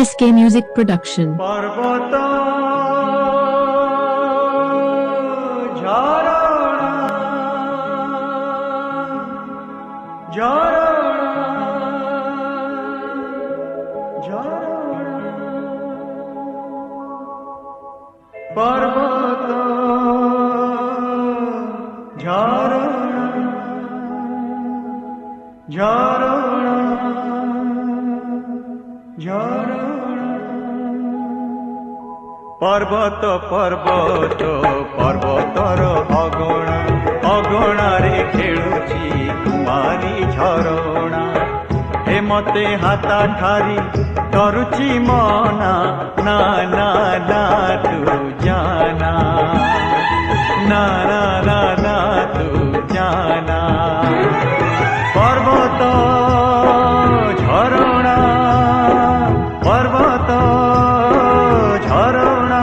SK Music Production. पर्वत झरणा झरणा झरणा पर्वत झरणा झरणा झरणा पर्वत पर्वत पर्वतर अगणा अगणारे खेलुची कुमारी झरणा हे मते हाता ठारी करुची मना ना ना ना तू जाना ना ना ना ना तू जाना पर्वत झरणा पर्वत झरणा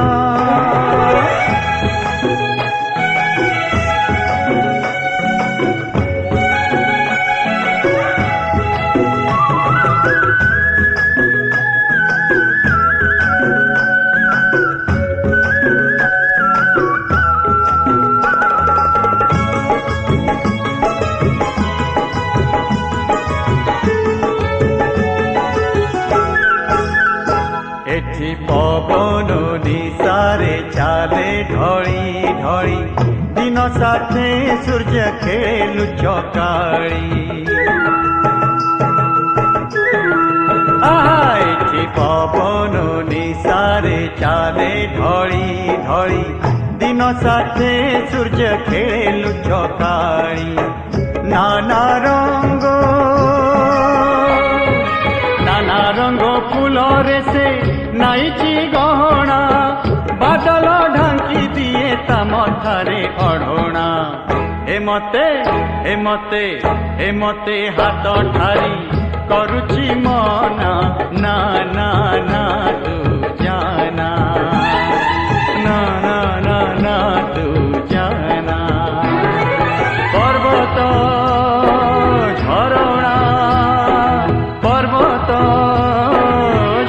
एठी पवन निशारे चाले ढली ढली दिन साथे सूर्य खेलु चकाळी एठी पवन निशारे चाले ढली ढली दिन साथे सूर्य खेलु चकाळी नाना रंग फूल रे से नाइची गहना बादल ढांकी दिए ता मथारे अढ़ोना हे मते हाथ ठारी करुची मना ना ना ना तू जाना ना ना ना ना तू जाना पर्वत झरणा पर्वत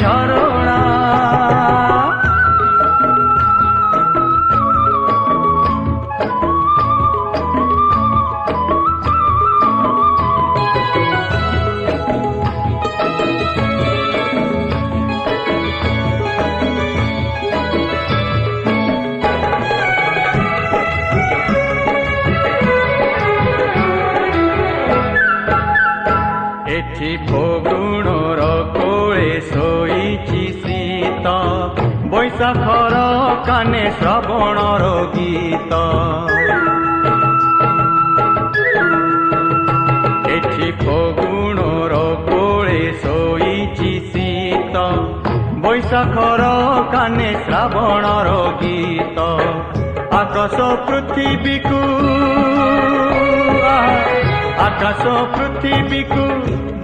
झरणा एठी फगुणर कोळे सोईची शीत बैशाखर काने श्रवणर गीत एठी फगुणर कोळे सोईची शीत बैशाखर काने श्रावणर गीत आकाश पृथिवीकु आकाश पृथिवीकु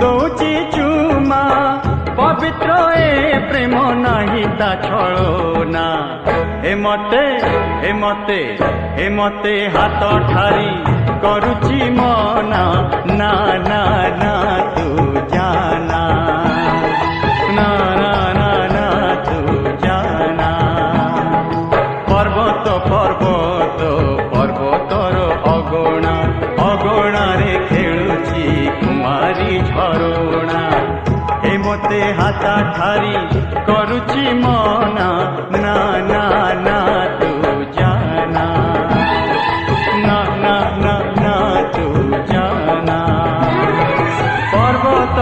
दौची चुमा पवित्र ए प्रेम नहीं ता छळना हे मते हाथ ठारी करुची मना ना ना ना तू जाना ना ना ना ना तू जाना पर्वत पर्वत पर्वतर अगणा अगणारे खेलुची कुमारी झरणा हे मते हाथा ठारी करुची मना ना ना ना तू जाना ना ना ना ना तू जाना पर्वत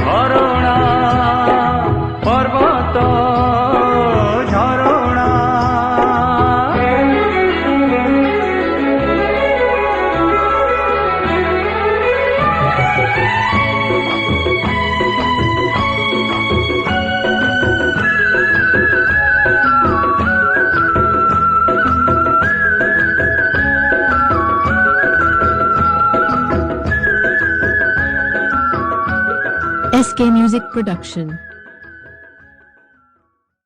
झरणा पर्वत झरणा SK Music Production.